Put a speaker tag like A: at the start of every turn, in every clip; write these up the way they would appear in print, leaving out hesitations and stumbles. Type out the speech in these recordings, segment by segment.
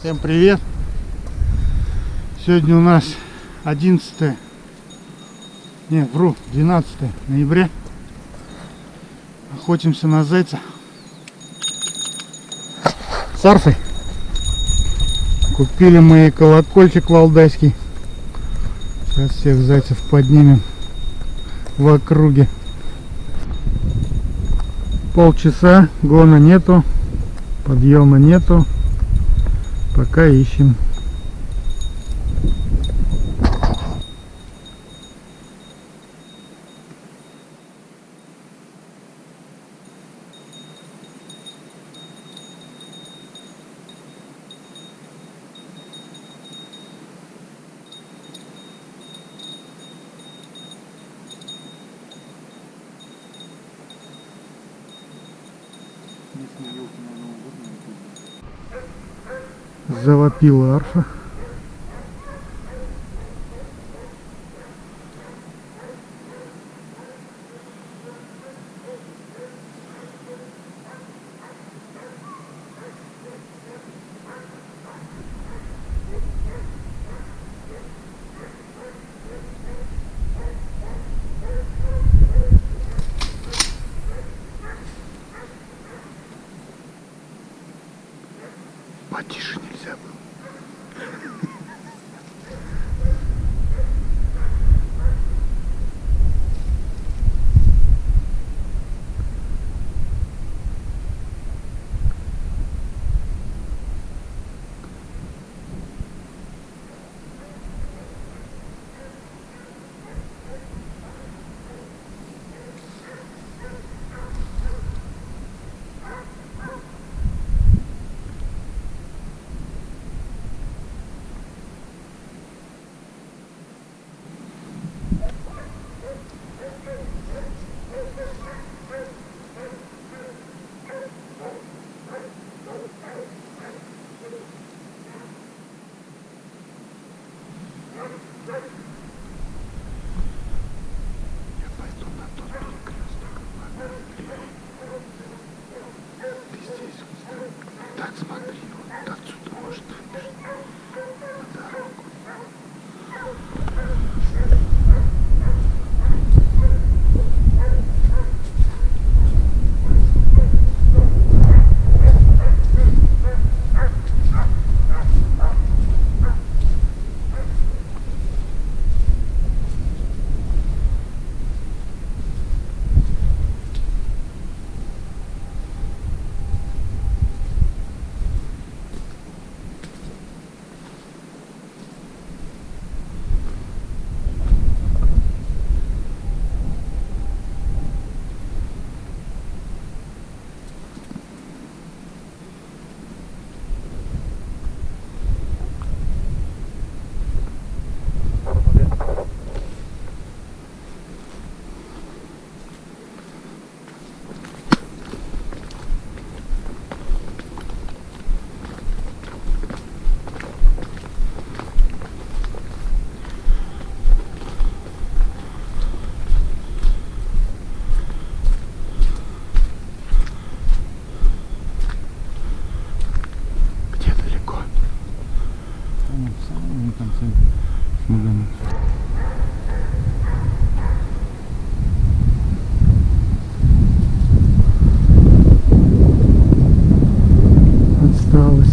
A: Всем привет! Сегодня у нас 12 ноября. Охотимся на зайца с арфой. Купили мы колокольчик валдайский. Сейчас всех зайцев поднимем в округе. Полчаса, гона нету, подъема нету. Пока ищем. Завопила арфа. Потише нельзя было.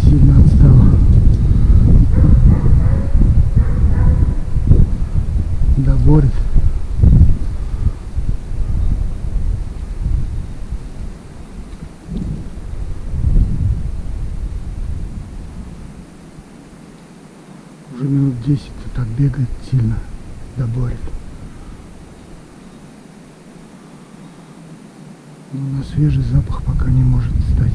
A: Сильно отстала. Доборит. Уже минут 10 тут отбегает сильно. Доборит. Но на свежий запах пока не может стать.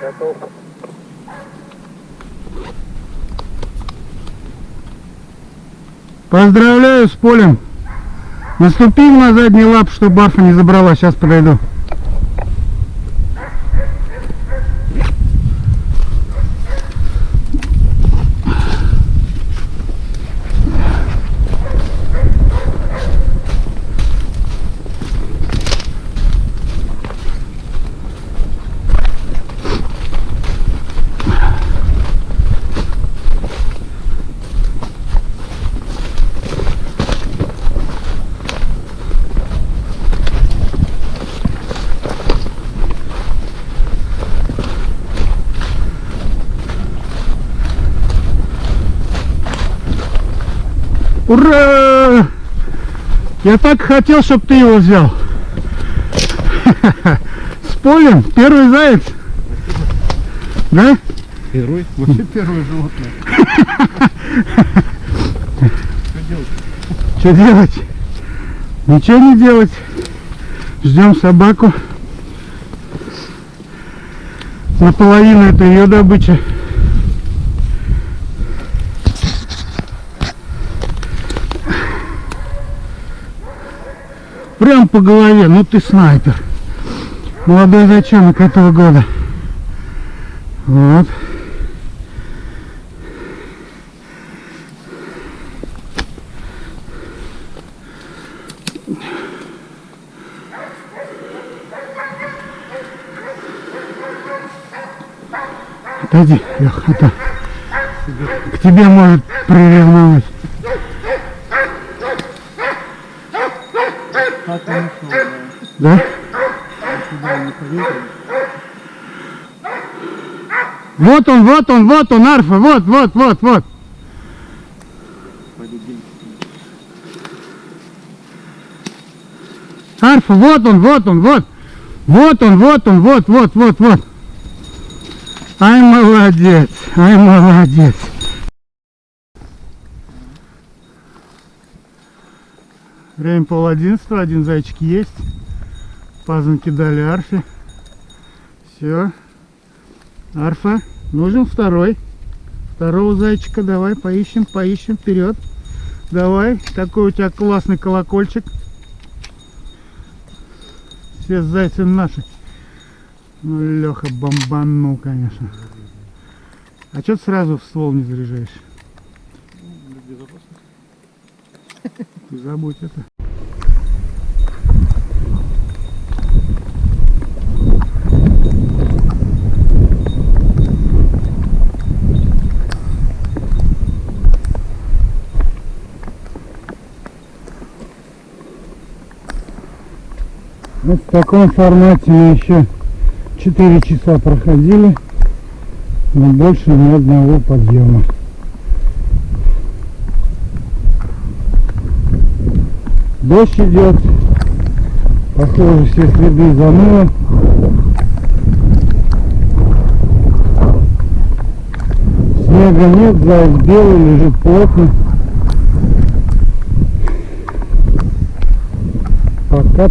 B: Готов.
A: Поздравляю с полем. Наступи на задний лап, чтобы Арфа не забрала. Сейчас подойду. Ура! Я так хотел, чтобы ты его взял. С полем первый заяц. Да?
B: Первый? Вообще первое животное. Что делать?
A: Что делать? Ничего не делать. Ждем собаку. Наполовину это ее добыча. Прям по голове, ну ты снайпер. Молодой зайчонок этого года. Вот. Отойди, Лех, а то к тебе может приревновать.
B: А ты нашел,
A: Да?
B: сюда не поверил.
A: Вот он, Арфа, вот.
B: Пойду деньги.
A: Арфа, вот он. Вот. Ай, молодец. Время 10:30, один зайчик есть. Пазанки дали Арфе. Все. Арфа, нужен второй. Второго зайчика давай поищем вперед. Давай, такой у тебя классный колокольчик. Все зайцы наши. Ну, Леха бомбанул, конечно. А что ты сразу в ствол не заряжаешь?
B: Для безопасности.
A: Ты забудь это. Вот в таком формате мы еще 4 часа проходили, но больше ни одного подъема. Дождь идет, похоже, все следы замыло. Снега нет, заяц белый, лежит плотно. Пока.